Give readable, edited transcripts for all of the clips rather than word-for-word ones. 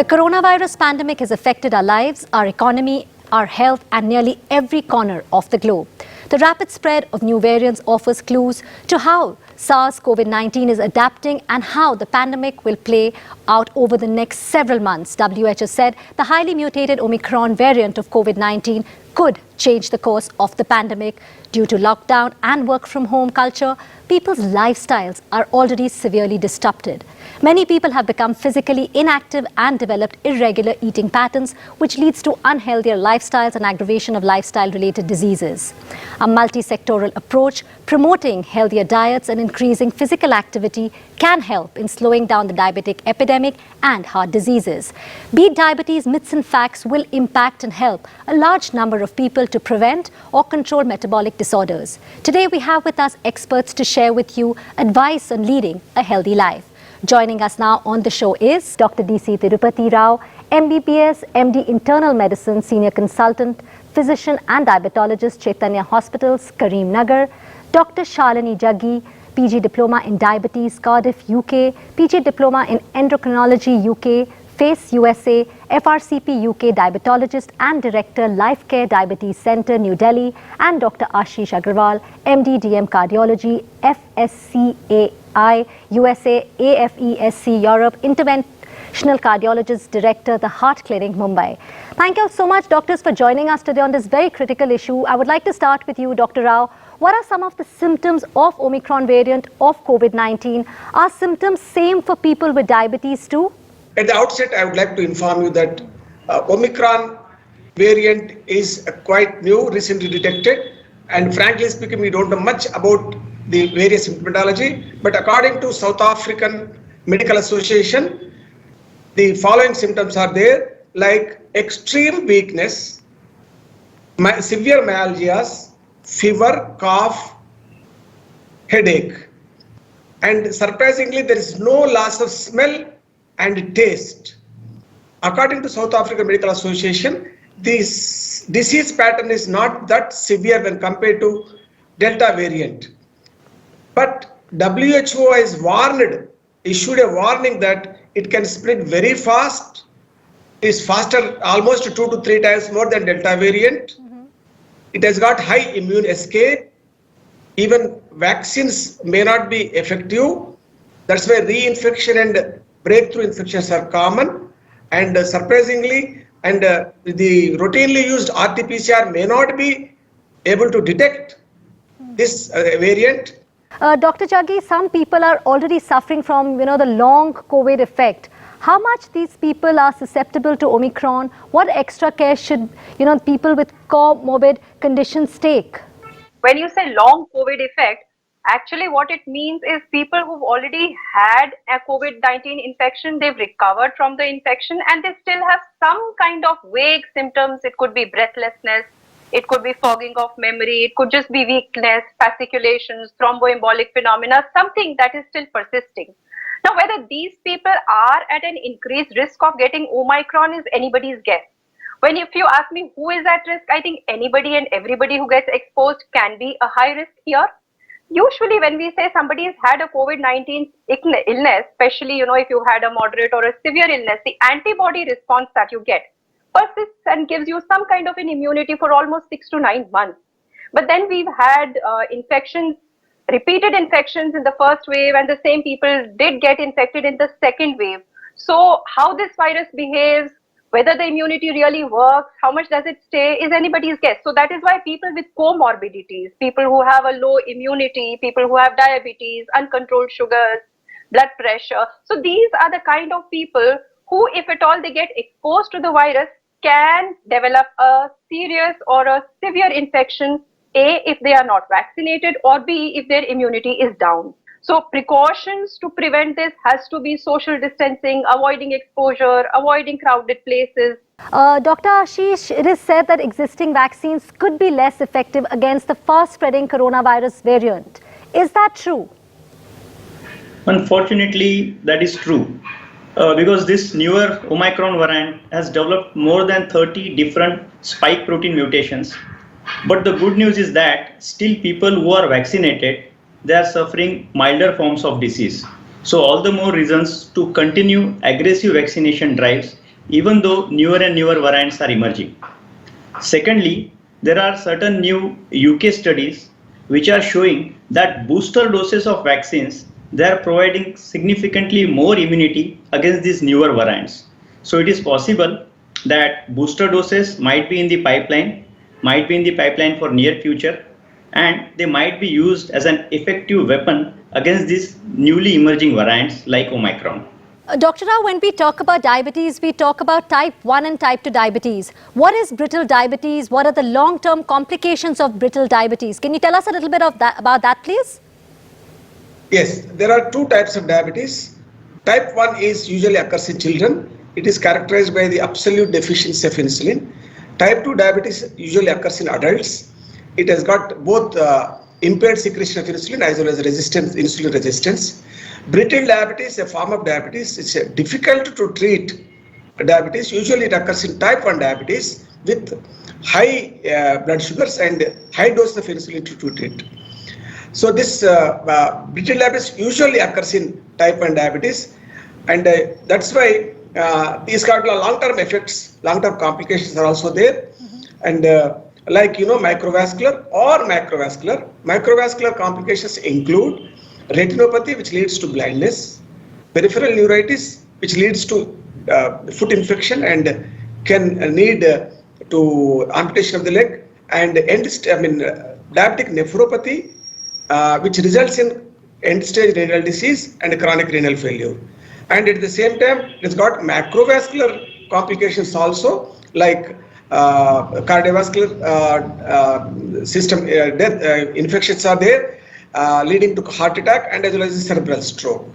The coronavirus pandemic has affected our lives, our economy, our health, and nearly every corner of the globe. The rapid spread of new variants offers clues to how SARS-CoV-19 is adapting and how the pandemic will play out over the next several months. WHO said the highly mutated Omicron variant of COVID-19 could change the course of the pandemic. Due to lockdown and work-from-home culture, people's lifestyles are already severely disrupted. Many people have become physically inactive and developed irregular eating patterns, which leads to unhealthier lifestyles and aggravation of lifestyle-related diseases. A multi-sectoral approach promoting healthier diets and increasing physical activity can help in slowing down the diabetic epidemic and heart diseases. Beat Diabetes Myths and Facts will impact and help a large number of people to prevent or control metabolic disorders. Today we have with us experts to share with you advice on leading a healthy life. Joining us now on the show is Dr. D.C. Tirupati Rao, MBBS, MD Internal Medicine, Senior Consultant, Physician and Diabetologist, Chaitanya Hospitals, Karim Nagar, Dr. Shalini Jaggi, PG Diploma in Diabetes, Cardiff, UK, PG Diploma in Endocrinology, UK, FACE USA, FRCP UK Diabetologist and Director, Life Care Diabetes Centre, New Delhi, and Dr. Ashish Agrawal, MD DM Cardiology, FSCAI USA, AFESC Europe, Interventional Cardiologist Director, The Heart Clinic, Mumbai. Thank you so much, doctors, for joining us today on this very critical issue. I would like to start with you, Dr. Rao. What are some of the symptoms of Omicron variant of COVID-19? Are symptoms same for people with diabetes too? At the outset, I would like to inform you that Omicron variant is quite new, recently detected, and frankly speaking, we don't know much about the various symptomatology. But according to South African Medical Association, the following symptoms are there, like extreme weakness, severe myalgias, fever, cough, headache, and surprisingly, there is no loss of smell and taste. According to South African Medical Association, this disease pattern is not that severe when compared to Delta variant. But WHO has issued a warning that it can spread very fast. It is faster, almost 2 to 3 times more than Delta variant. It has got high immune escape. Even vaccines may not be effective. That's why reinfection and breakthrough infections are common, and surprisingly, the routinely used RT-PCR may not be able to detect this variant. Dr. Jaggi, some people are already suffering from, the long COVID effect. How much these people are susceptible to Omicron? What extra care should, people with comorbid conditions take? When you say long COVID effect, actually what it means is people who've already had a COVID-19 infection, they've recovered from the infection and they still have some kind of vague symptoms. It could be breathlessness, it could be fogging of memory, it could just be weakness, fasciculations, thromboembolic phenomena, something that is still persisting. Now, whether these people are at an increased risk of getting Omicron is anybody's guess. If you ask me who is at risk, I think anybody and everybody who gets exposed can be a high risk here. Usually when we say somebody has had a COVID-19 illness, especially, if you had a moderate or a severe illness, the antibody response that you get persists and gives you some kind of an immunity for almost 6 to 9 months. But then we've had infections, repeated infections in the first wave, and the same people did get infected in the second wave. So how this virus behaves, whether the immunity really works, how much does it stay, is anybody's guess. So that is why people with comorbidities, people who have a low immunity, people who have diabetes, uncontrolled sugars, blood pressure. So these are the kind of people who, if at all they get exposed to the virus, can develop a serious or a severe infection, A, if they are not vaccinated, or B, if their immunity is down. So precautions to prevent this has to be social distancing, avoiding exposure, avoiding crowded places. Dr. Ashish, it is said that existing vaccines could be less effective against the fast-spreading coronavirus variant. Is that true? Unfortunately, that is true. Because this newer Omicron variant has developed more than 30 different spike protein mutations. But the good news is that still people who are vaccinated, they are suffering milder forms of disease. So all the more reasons to continue aggressive vaccination drives even though newer and newer variants are emerging. Secondly, there are certain new UK studies which are showing that booster doses of vaccines, they are providing significantly more immunity against these newer variants. So it is possible that booster doses might be in the pipeline for near future, and they might be used as an effective weapon against these newly emerging variants like Omicron. Dr. Rao, when we talk about diabetes, we talk about type 1 and type 2 diabetes. What is brittle diabetes? What are the long-term complications of brittle diabetes? Can you tell us a little bit about that, please? Yes, there are two types of diabetes. Type 1 is usually occurs in children. It is characterized by the absolute deficiency of insulin. Type 2 diabetes usually occurs in adults. It has got both impaired secretion of insulin as well as insulin resistance. Brittle diabetes, a form of diabetes, it's difficult to treat diabetes. Usually it occurs in type 1 diabetes with high blood sugars and high dose of insulin to treat it. So this brittle diabetes usually occurs in type 1 diabetes, and that's why these got long-term effects, long-term complications are also there. And like microvascular or macrovascular. Macrovascular complications include retinopathy, which leads to blindness, peripheral neuritis, which leads to foot infection and can need to amputation of the leg, and diabetic nephropathy, which results in end-stage renal disease and chronic renal failure. And at the same time, it's got macrovascular complications also, like cardiovascular system death infections are there, leading to heart attack and as well as cerebral stroke.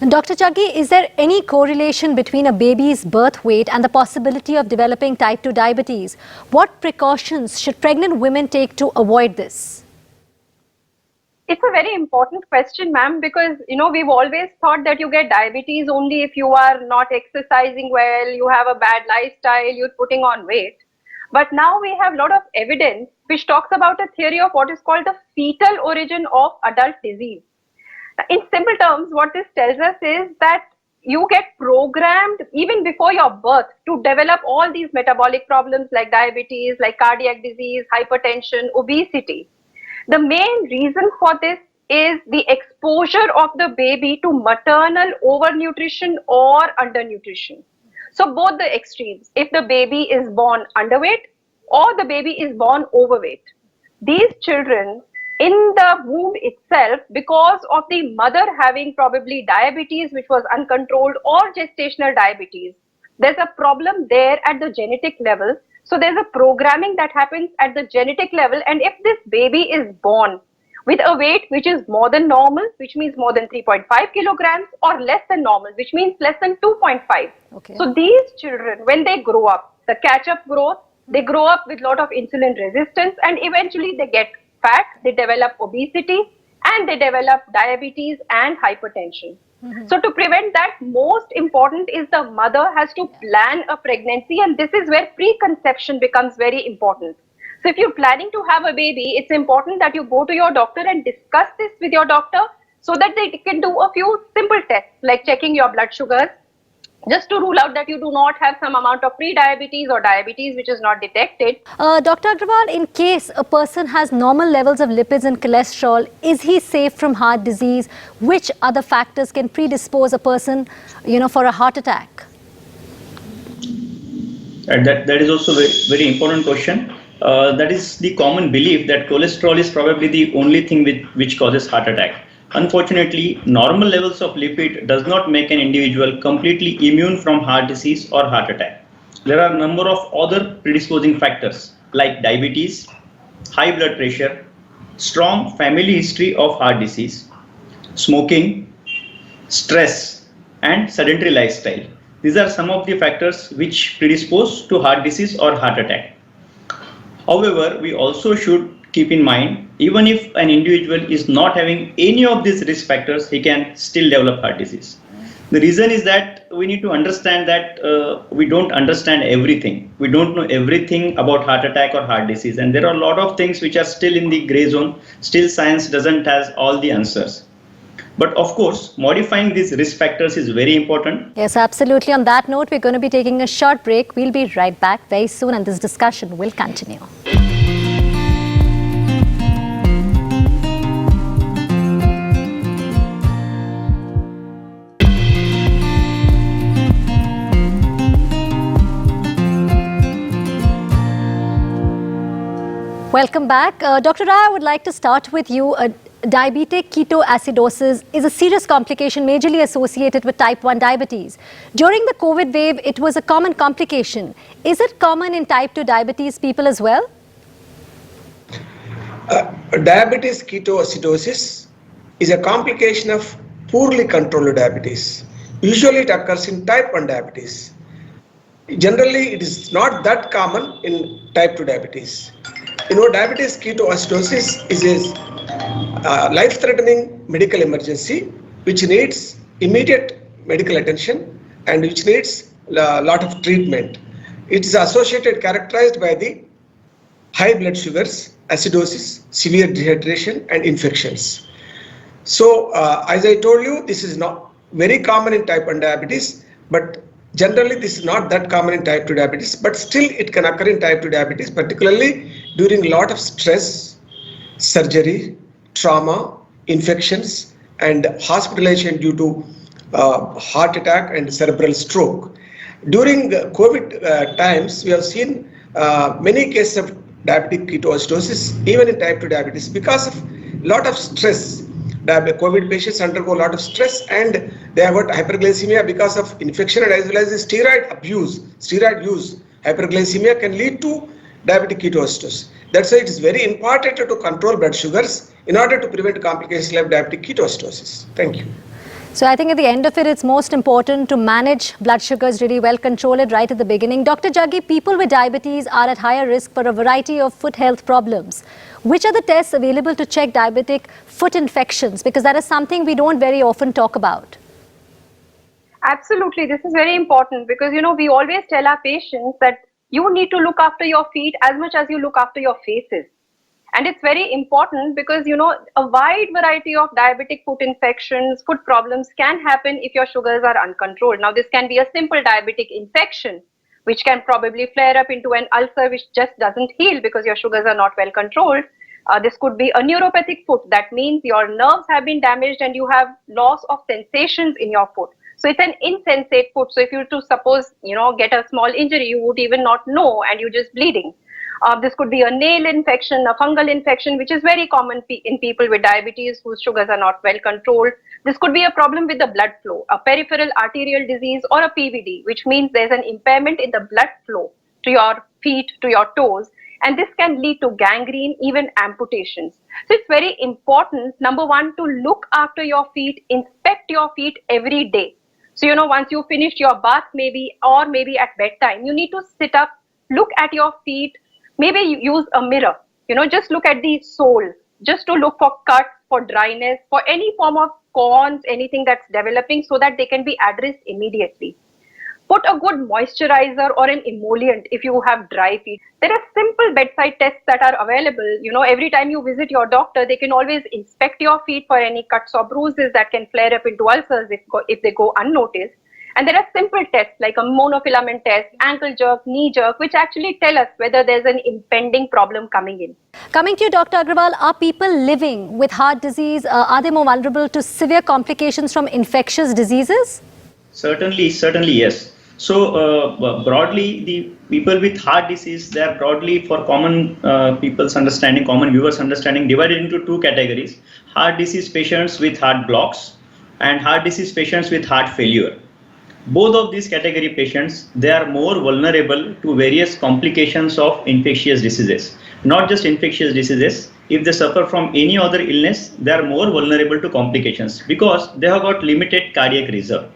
Dr. Jaggi, is there any correlation between a baby's birth weight and the possibility of developing type 2 diabetes? What precautions should pregnant women take to avoid this? It's a very important question, ma'am, because, we've always thought that you get diabetes only if you are not exercising well, you have a bad lifestyle, you're putting on weight. But now we have a lot of evidence which talks about a theory of what is called the fetal origin of adult disease. In simple terms, what this tells us is that you get programmed even before your birth to develop all these metabolic problems like diabetes, like cardiac disease, hypertension, obesity. The main reason for this is the exposure of the baby to maternal overnutrition or undernutrition. So both the extremes, if the baby is born underweight or the baby is born overweight, these children in the womb itself, because of the mother having probably diabetes which was uncontrolled or gestational diabetes, there's a problem there at the genetic level. So there's a programming that happens at the genetic level, and if this baby is born with a weight which is more than normal, which means more than 3.5 kilograms, or less than normal, which means less than 2.5. Okay. So these children, when they grow up, the catch-up growth, they grow up with a lot of insulin resistance, and eventually they get fat, they develop obesity, and they develop diabetes and hypertension. So to prevent that, most important is the mother has to plan a pregnancy, and this is where preconception becomes very important. So if you're planning to have a baby, it's important that you go to your doctor and discuss this with your doctor so that they can do a few simple tests like checking your blood sugars, just to rule out that you do not have some amount of pre-diabetes or diabetes which is not detected. Dr. Agrawal, in case a person has normal levels of lipids and cholesterol, is he safe from heart disease? Which other factors can predispose a person, for a heart attack? And that is also a very important question. That is the common belief that cholesterol is probably the only thing which causes heart attack. Unfortunately, normal levels of lipid does not make an individual completely immune from heart disease or heart attack. There are a number of other predisposing factors like diabetes, high blood pressure, strong family history of heart disease, smoking, stress, and sedentary lifestyle. These are some of the factors which predispose to heart disease or heart attack. However, we also should keep in mind, even if an individual is not having any of these risk factors, he can still develop heart disease. The reason is that we need to understand that we don't understand everything. We don't know everything about heart attack or heart disease, and there are a lot of things which are still in the gray zone. Still, science doesn't have all the answers. But of course, modifying these risk factors is very important. Yes, absolutely. On that note, we're going to be taking a short break. We'll be right back very soon and this discussion will continue. Welcome back. Dr. Rai, I would like to start with you. Diabetic ketoacidosis is a serious complication majorly associated with type 1 diabetes. During the COVID wave, it was a common complication. Is it common in type 2 diabetes people as well? Diabetes ketoacidosis is a complication of poorly controlled diabetes. Usually it occurs in type 1 diabetes. Generally, it is not that common in type 2 diabetes. Diabetes ketoacidosis is a life-threatening medical emergency which needs immediate medical attention and which needs a lot of treatment. It is characterized by the high blood sugars, acidosis, severe dehydration and infections. So, as I told you, this is not very common in type 1 diabetes, but generally this is not that common in type 2 diabetes, but still it can occur in type 2 diabetes, particularly during a lot of stress, surgery, trauma, infections and hospitalization due to heart attack and cerebral stroke. During COVID times, we have seen many cases of diabetic ketoacidosis even in type 2 diabetes because of a lot of stress. COVID patients undergo a lot of stress and they have got hyperglycemia because of infection and as well as the steroid use. Hyperglycemia can lead to diabetic ketoacidosis. That's why it is very important to control blood sugars in order to prevent complications like diabetic ketoacidosis. Thank you. So I think at the end of it, it's most important to manage blood sugars really well, control it right at the beginning. Dr. Jaggi, people with diabetes are at higher risk for a variety of foot health problems. Which are the tests available to check diabetic foot infections? Because that is something we don't very often talk about. Absolutely. This is very important because, we always tell our patients that you need to look after your feet as much as you look after your faces. And it's very important because, a wide variety of diabetic foot infections, foot problems can happen if your sugars are uncontrolled. Now, this can be a simple diabetic infection, which can probably flare up into an ulcer which just doesn't heal because your sugars are not well controlled. This could be a neuropathic foot. That means your nerves have been damaged and you have loss of sensations in your foot. So it's an insensate foot. So if you were to suppose, get a small injury, you would even not know and you're just bleeding. This could be a nail infection, a fungal infection, which is very common in people with diabetes whose sugars are not well controlled. This could be a problem with the blood flow, a peripheral arterial disease or a PVD, which means there's an impairment in the blood flow to your feet, to your toes. And this can lead to gangrene, even amputations. So it's very important, number one, to look after your feet, inspect your feet every day. So, once you finished your bath maybe at bedtime, you need to sit up, look at your feet, maybe you use a mirror, just look at the sole, just to look for cuts, for dryness, for any form of corns, anything that's developing so that they can be addressed immediately. Put a good moisturizer or an emollient if you have dry feet. There are simple bedside tests that are available. Every time you visit your doctor, they can always inspect your feet for any cuts or bruises that can flare up into ulcers if they go unnoticed. And there are simple tests like a monofilament test, ankle jerk, knee jerk, which actually tell us whether there's an impending problem coming in. Coming to you, Dr. Agrawal, are people living with heart disease, are they more vulnerable to severe complications from infectious diseases? Certainly, yes. So broadly, the people with heart disease, they are broadly, for common people's understanding, common viewers' understanding, divided into two categories: heart disease patients with heart blocks and heart disease patients with heart failure. Both of these category patients, they are more vulnerable to various complications of infectious diseases. Not just infectious diseases, if they suffer from any other illness, they are more vulnerable to complications because they have got limited cardiac reserve.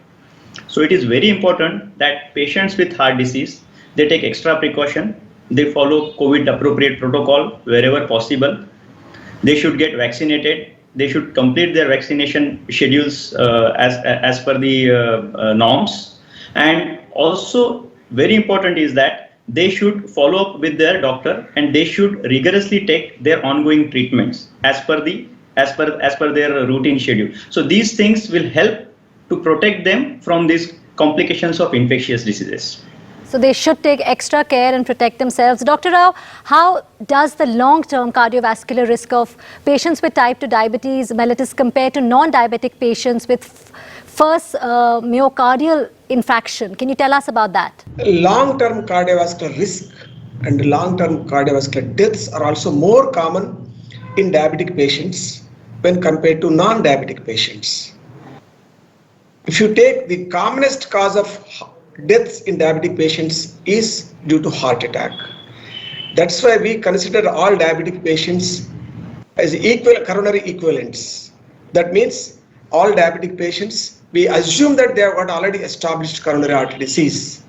So it is very important that patients with heart disease, they take extra precaution, they follow COVID appropriate protocol wherever possible. They should get vaccinated. They should complete their vaccination schedules as per the norms. And also very important is that they should follow up with their doctor and they should rigorously take their ongoing treatments as per the as per their routine schedule. So these things will help to protect them from these complications of infectious diseases. So they should take extra care and protect themselves. Dr. Rao, how does the long-term cardiovascular risk of patients with type 2 diabetes mellitus compare to non-diabetic patients with first myocardial infarction? Can you tell us about that? Long-term cardiovascular risk and long-term cardiovascular deaths are also more common in diabetic patients when compared to non-diabetic patients. If you take the commonest cause of deaths in diabetic patients is due to heart attack. That's why we consider all diabetic patients as equal coronary equivalents. That means all diabetic patients, we assume that they have got already established coronary artery disease.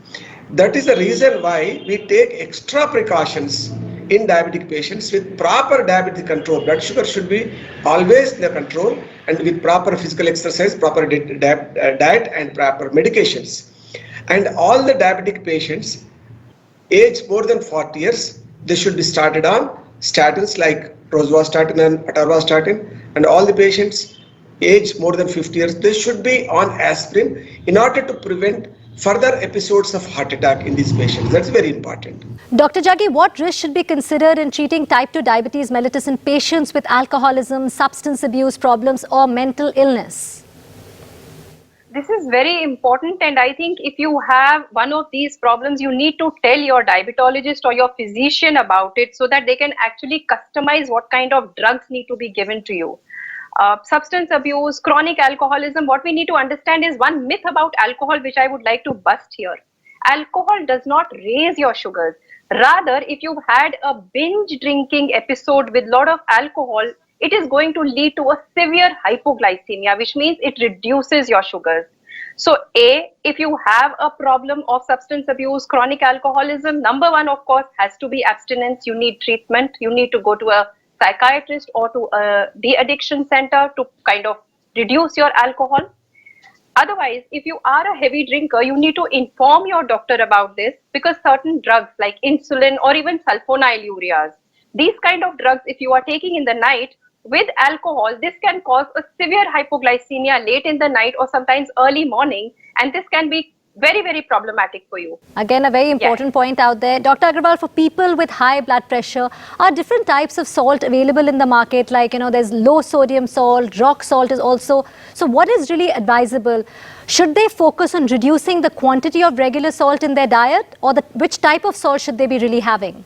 That is the reason why we take extra precautions in diabetic patients with proper diabetic control. Blood sugar should be always in the control, and with proper physical exercise, proper diet and proper medications. And all the diabetic patients aged more than 40 years, they should be started on statins like rosuvastatin and atorvastatin, and all the patients aged more than 50 years, they should be on aspirin in order to prevent further episodes of heart attack in these patients. That's very important. Dr. Jaggi, what risk should be considered in treating type 2 diabetes mellitus in patients with alcoholism, substance abuse problems or mental illness? This is very important, and I think if you have one of these problems, you need to tell your diabetologist or your physician about it so that they can actually customize what kind of drugs need to be given to you. Substance abuse, chronic alcoholism, what we need to understand is one myth about alcohol which I would like to bust here. Alcohol does not raise your sugars. Rather, if you've had a binge drinking episode with a lot of alcohol, it is going to lead to a severe hypoglycemia, which means it reduces your sugars. So A, if you have a problem of substance abuse, chronic alcoholism, number one, of course, has to be abstinence. You need treatment. You need to go to a psychiatrist or to a de-addiction center to kind of reduce your alcohol. Otherwise, if you are a heavy drinker, you need to inform your doctor about this, because certain drugs like insulin or even sulfonylureas, these kind of drugs, if you are taking in the night with alcohol, this can cause a severe hypoglycemia late in the night or sometimes early morning, and this can be very, very problematic for you. Again, a very important point out there. Dr. Agarwal, for people with high blood pressure, are different types of salt available in the market? Like, there's low sodium salt, rock salt is also. So what is really advisable? Should they focus on reducing the quantity of regular salt in their diet, or which type of salt should they be really having?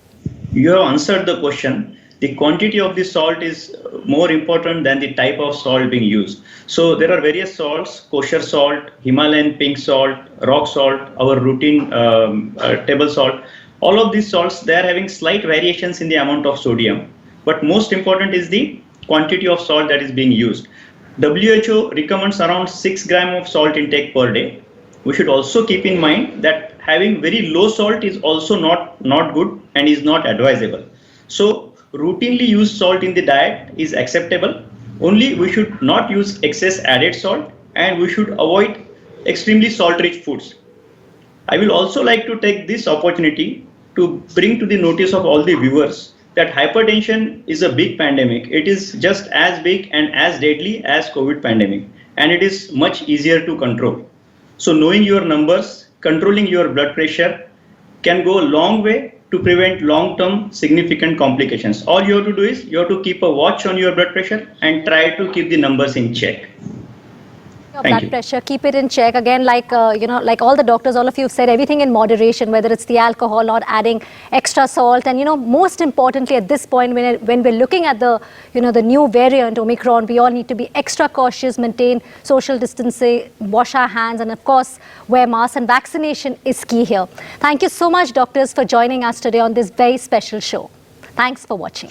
You have answered the question. The quantity of the salt is more important than the type of salt being used. So there are various salts: kosher salt, Himalayan pink salt, rock salt, our routine table salt. All of these salts, they are having slight variations in the amount of sodium. But most important is the quantity of salt that is being used. WHO recommends around 6 grams of salt intake per day. We should also keep in mind that having very low salt is also not good and is not advisable. So routinely used salt in the diet is acceptable. Only we should not use excess added salt, and we should avoid extremely salt-rich foods. I will also like to take this opportunity to bring to the notice of all the viewers that hypertension is a big pandemic. It is just as big and as deadly as COVID pandemic, and it is much easier to control. So knowing your numbers, controlling your blood pressure can go a long way to prevent long-term significant complications. All you have to do is you have to keep a watch on your blood pressure and try to keep the numbers in check. Your blood pressure, keep it in check. Again, like like all the doctors, all of you have said, everything in moderation, whether it's the alcohol, not adding extra salt, and most importantly at this point, when we're looking at the the new variant Omicron, we all need to be extra cautious, maintain social distancing, wash our hands, and of course wear masks, and vaccination is key here. Thank you so much, doctors, for joining us today on this very special show. Thanks for watching.